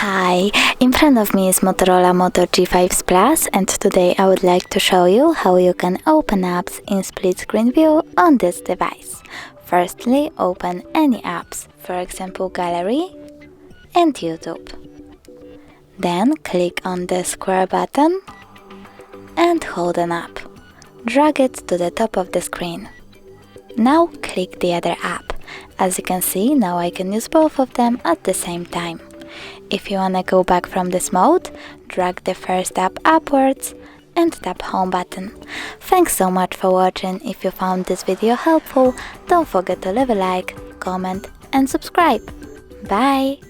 Hi, in front of me is Motorola Moto G5s Plus, and today I would like to show you how you can open apps in split screen view on this device. Firstly, open any apps, for example Gallery and YouTube. Then click on the square button and hold an app. Drag it to the top of the screen. Now click the other app. As you can see, now I can use both of them at the same time. If you wanna go back from this mode, drag the first app upwards and tap home button. Thanks so much for watching. If you found this video helpful, don't forget to leave a like, comment and subscribe. Bye!